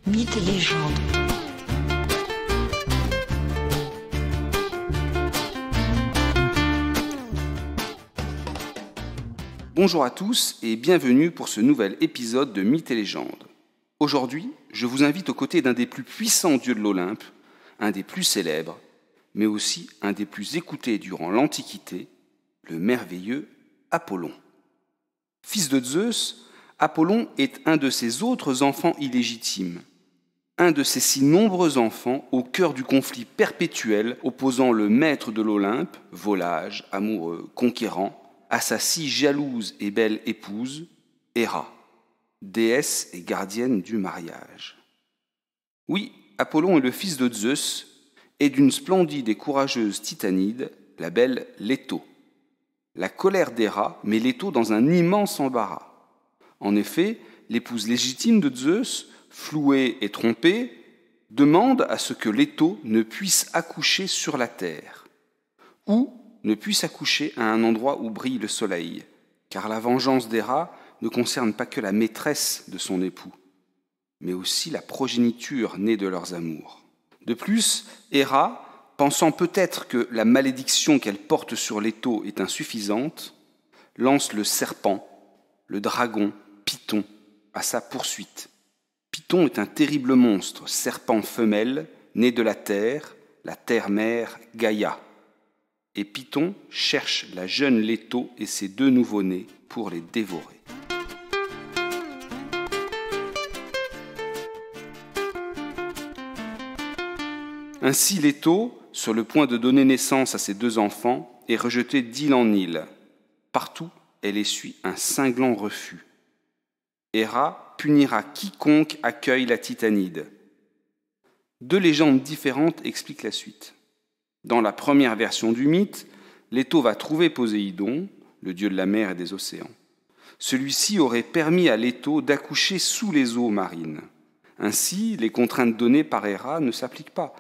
Mythes et légendes. Bonjour à tous et bienvenue pour ce nouvel épisode de Mythes et légendes. Aujourd'hui, je vous invite aux côtés d'un des plus puissants dieux de l'Olympe, un des plus célèbres, mais aussi un des plus écoutés durant l'Antiquité, le merveilleux Apollon. Fils de Zeus, Apollon est un de ses autres enfants illégitimes, un de ces si nombreux enfants au cœur du conflit perpétuel opposant le maître de l'Olympe, volage, amoureux, conquérant, à sa si jalouse et belle épouse, Héra, déesse et gardienne du mariage. Oui, Apollon est le fils de Zeus et d'une splendide et courageuse titanide, la belle Léto. La colère d'Héra met Léto dans un immense embarras. En effet, l'épouse légitime de Zeus, flouée et trompée, demande à ce que Léto ne puisse accoucher sur la terre, ou ne puisse accoucher à un endroit où brille le soleil, car la vengeance d'Héra ne concerne pas que la maîtresse de son époux, mais aussi la progéniture née de leurs amours. De plus, Héra, pensant peut-être que la malédiction qu'elle porte sur Léto est insuffisante, lance le serpent, le dragon, Python, à sa poursuite. Python est un terrible monstre, serpent femelle, né de la terre-mère Gaïa. Et Python cherche la jeune Léto et ses deux nouveau-nés pour les dévorer. Ainsi Léto, sur le point de donner naissance à ses deux enfants, est rejetée d'île en île. Partout, elle essuie un cinglant refus. Héra punira quiconque accueille la titanide. Deux légendes différentes expliquent la suite. Dans la première version du mythe, Léto va trouver Poséidon, le dieu de la mer et des océans. Celui-ci aurait permis à Léto d'accoucher sous les eaux marines. Ainsi, les contraintes données par Héra ne s'appliquent pas.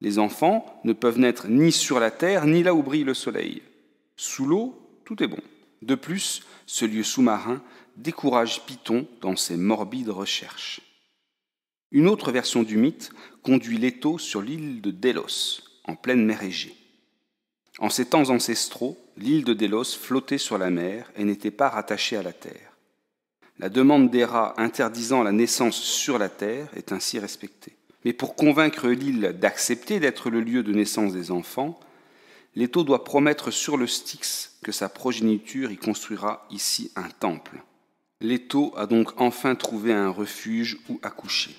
Les enfants ne peuvent naître ni sur la terre, ni là où brille le soleil. Sous l'eau, tout est bon. De plus, ce lieu sous-marin décourage Python dans ses morbides recherches. Une autre version du mythe conduit Léto sur l'île de Délos, en pleine mer Égée. En ces temps ancestraux, l'île de Délos flottait sur la mer et n'était pas rattachée à la terre. La demande d'Héra interdisant la naissance sur la terre est ainsi respectée. Mais pour convaincre l'île d'accepter d'être le lieu de naissance des enfants, Léto doit promettre sur le Styx que sa progéniture y construira ici un temple. Léto a donc enfin trouvé un refuge où accoucher.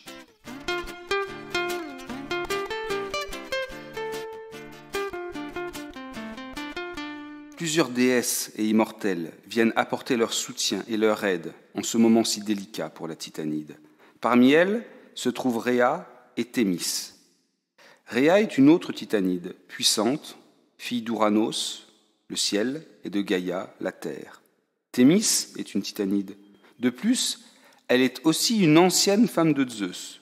Plusieurs déesses et immortelles viennent apporter leur soutien et leur aide en ce moment si délicat pour la titanide. Parmi elles se trouvent Rhéa et Thémis. Rhéa est une autre titanide, puissante, fille d'Ouranos, le ciel, et de Gaïa, la terre. Thémis est une titanide. De plus, elle est aussi une ancienne femme de Zeus.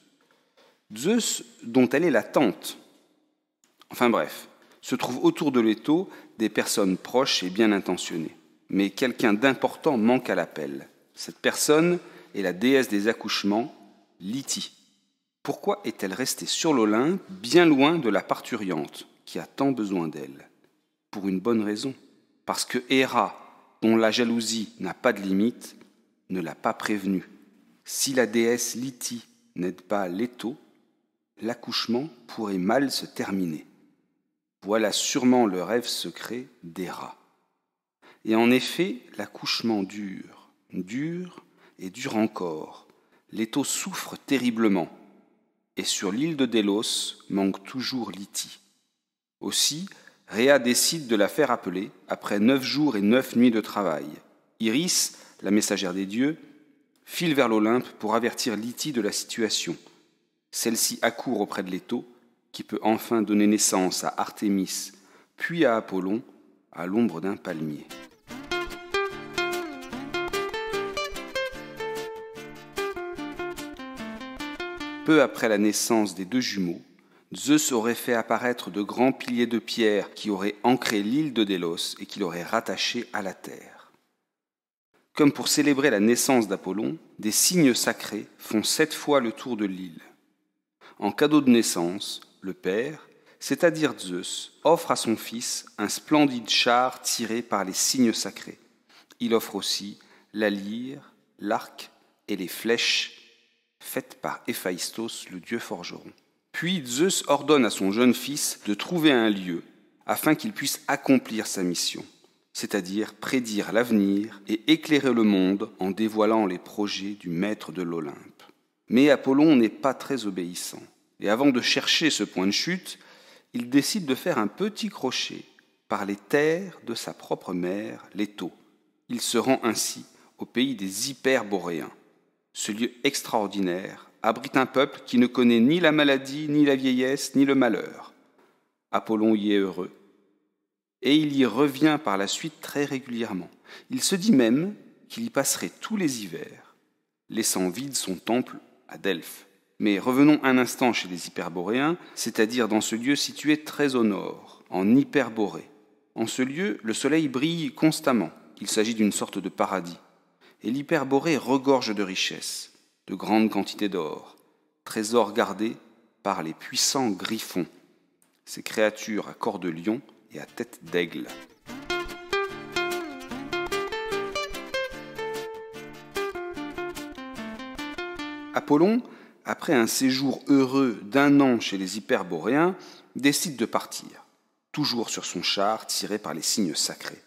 Zeus dont elle est la tante. Enfin bref, se trouvent autour de Léto des personnes proches et bien intentionnées. Mais quelqu'un d'important manque à l'appel. Cette personne est la déesse des accouchements, Lytie. Pourquoi est-elle restée sur l'Olympe, bien loin de la parturiente, qui a tant besoin d'elle? Pour une bonne raison. Parce que Héra, dont la jalousie n'a pas de limite, ne l'a pas prévenue. Si la déesse Lytie n'aide pas Léto, l'accouchement pourrait mal se terminer. Voilà sûrement le rêve secret d'Héra. Et en effet, l'accouchement dure et dure encore. Léto souffre terriblement. Et sur l'île de Délos manque toujours Lytie. Aussi, Rhéa décide de la faire appeler après 9 jours et 9 nuits de travail. Iris, la messagère des dieux, file vers l'Olympe pour avertir Lytie de la situation. Celle-ci accourt auprès de Léto, qui peut enfin donner naissance à Artémis, puis à Apollon, à l'ombre d'un palmier. Peu après la naissance des deux jumeaux, Zeus aurait fait apparaître de grands piliers de pierre qui auraient ancré l'île de Délos et qui l'auraient rattachée à la terre. Comme pour célébrer la naissance d'Apollon, des cygnes sacrés font 7 fois le tour de l'île. En cadeau de naissance, le père, c'est-à-dire Zeus, offre à son fils un splendide char tiré par les cygnes sacrés. Il offre aussi la lyre, l'arc et les flèches faites par Héphaïstos, le dieu forgeron. Puis Zeus ordonne à son jeune fils de trouver un lieu afin qu'il puisse accomplir sa mission, c'est-à-dire prédire l'avenir et éclairer le monde en dévoilant les projets du maître de l'Olympe. Mais Apollon n'est pas très obéissant, et avant de chercher ce point de chute, il décide de faire un petit crochet par les terres de sa propre mère, Léto. Il se rend ainsi au pays des Hyperboréens. Ce lieu extraordinaire abrite un peuple qui ne connaît ni la maladie, ni la vieillesse, ni le malheur. Apollon y est heureux, et il y revient par la suite très régulièrement. Il se dit même qu'il y passerait tous les hivers, laissant vide son temple à Delphes. Mais revenons un instant chez les Hyperboréens, c'est-à-dire dans ce lieu situé très au nord, en Hyperborée. En ce lieu, le soleil brille constamment. Il s'agit d'une sorte de paradis. Et l'Hyperborée regorge de richesses, de grandes quantités d'or, trésors gardés par les puissants griffons, ces créatures à corps de lion et à tête d'aigle. Apollon, après un séjour heureux d'1 an chez les Hyperboréens, décide de partir, toujours sur son char tiré par les cygnes sacrés,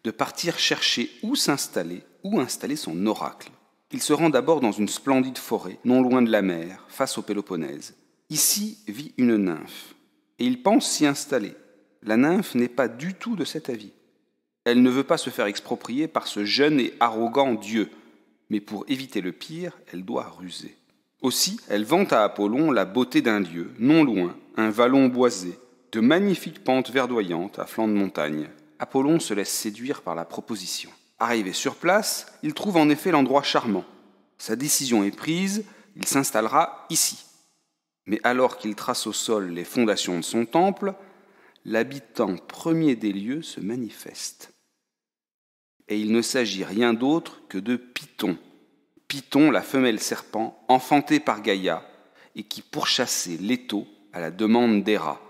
de partir chercher où s'installer, où installer son oracle. Il se rend d'abord dans une splendide forêt, non loin de la mer, face au Péloponnèse. Ici vit une nymphe, et il pense s'y installer. La nymphe n'est pas du tout de cet avis. Elle ne veut pas se faire exproprier par ce jeune et arrogant dieu, mais pour éviter le pire, elle doit ruser. Aussi, elle vante à Apollon la beauté d'un lieu, non loin, un vallon boisé, de magnifiques pentes verdoyantes à flanc de montagne. Apollon se laisse séduire par la proposition. Arrivé sur place, il trouve en effet l'endroit charmant. Sa décision est prise, il s'installera ici. Mais alors qu'il trace au sol les fondations de son temple, l'habitant premier des lieux se manifeste. Et il ne s'agit rien d'autre que de Python. Python, la femelle serpent, enfantée par Gaïa, et qui pourchassait Léto à la demande d'Héra.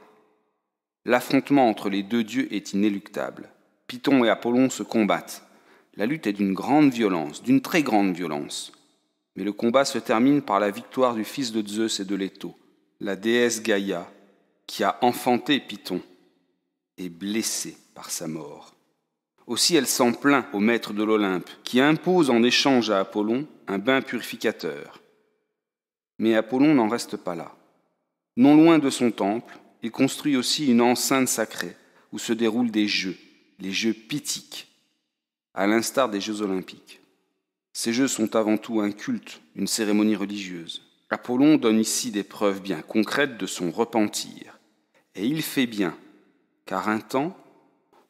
L'affrontement entre les deux dieux est inéluctable. Python et Apollon se combattent. La lutte est d'une grande violence, d'une très grande violence. Mais le combat se termine par la victoire du fils de Zeus et de Léto, la déesse Gaïa, qui a enfanté Python, est blessée par sa mort. Aussi elle s'en plaint au maître de l'Olympe, qui impose en échange à Apollon un bain purificateur. Mais Apollon n'en reste pas là. Non loin de son temple, il construit aussi une enceinte sacrée où se déroulent des jeux, les jeux pythiques, à l'instar des Jeux olympiques. Ces jeux sont avant tout un culte, une cérémonie religieuse. Apollon donne ici des preuves bien concrètes de son repentir. Et il fait bien, car un temps,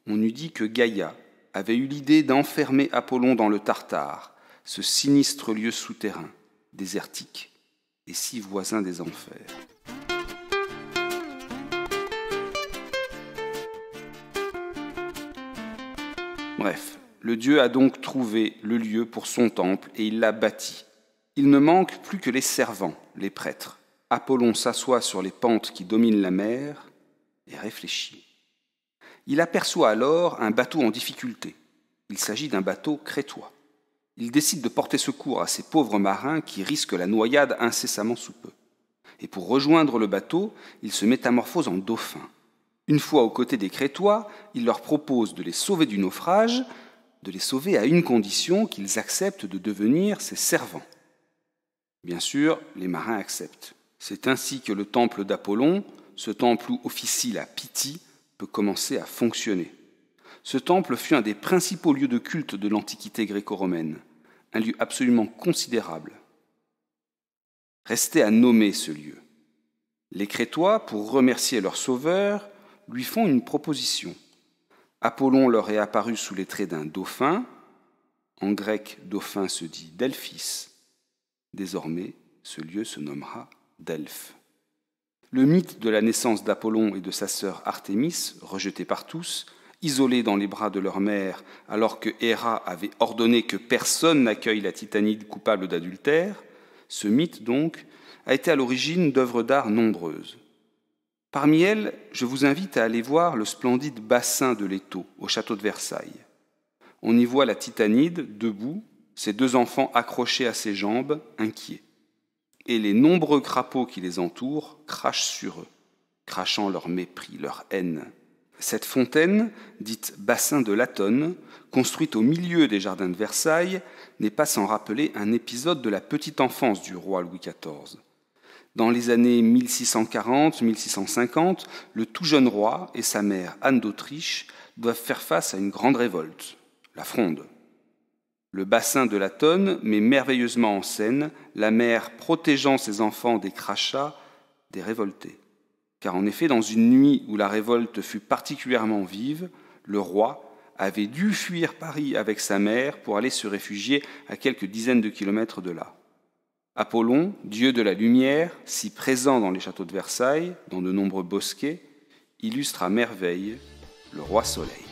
on eût dit que Gaïa avait eu l'idée d'enfermer Apollon dans le Tartare, ce sinistre lieu souterrain, désertique, et si voisin des enfers. Bref, le dieu a donc trouvé le lieu pour son temple et il l'a bâti. Il ne manque plus que les servants, les prêtres. Apollon s'assoit sur les pentes qui dominent la mer et réfléchit. Il aperçoit alors un bateau en difficulté. Il s'agit d'un bateau crétois. Il décide de porter secours à ces pauvres marins qui risquent la noyade incessamment sous peu. Et pour rejoindre le bateau, il se métamorphose en dauphin. Une fois aux côtés des Crétois, il leur propose de les sauver du naufrage, de les sauver à une condition, qu'ils acceptent de devenir ses servants. Bien sûr, les marins acceptent. C'est ainsi que le temple d'Apollon, ce temple où officie la Pythie, peut commencer à fonctionner. Ce temple fut un des principaux lieux de culte de l'Antiquité gréco-romaine, un lieu absolument considérable. Restait à nommer ce lieu. Les Crétois, pour remercier leur sauveur, lui font une proposition. Apollon leur est apparu sous les traits d'un dauphin. En grec, dauphin se dit Delphis. Désormais, ce lieu se nommera Delphes. Le mythe de la naissance d'Apollon et de sa sœur Artémis, rejeté par tous, isolés dans les bras de leur mère, alors que Héra avait ordonné que personne n'accueille la Titanide coupable d'adultère, ce mythe, donc, a été à l'origine d'œuvres d'art nombreuses. Parmi elles, je vous invite à aller voir le splendide bassin de Leto, au château de Versailles. On y voit la Titanide, debout, ses 2 enfants accrochés à ses jambes, inquiets. Et les nombreux crapauds qui les entourent crachent sur eux, crachant leur mépris, leur haine. Cette fontaine, dite bassin de Latone, construite au milieu des jardins de Versailles, n'est pas sans rappeler un épisode de la petite enfance du roi Louis XIV. Dans les années 1640-1650, le tout jeune roi et sa mère Anne d'Autriche doivent faire face à une grande révolte, la Fronde. Le bassin de Latone met merveilleusement en scène la mère protégeant ses enfants des crachats des révoltés. Car en effet, dans une nuit où la révolte fut particulièrement vive, le roi avait dû fuir Paris avec sa mère pour aller se réfugier à quelques dizaines de kilomètres de là. Apollon, dieu de la lumière, si présent dans les châteaux de Versailles, dans de nombreux bosquets, illustre à merveille le roi Soleil.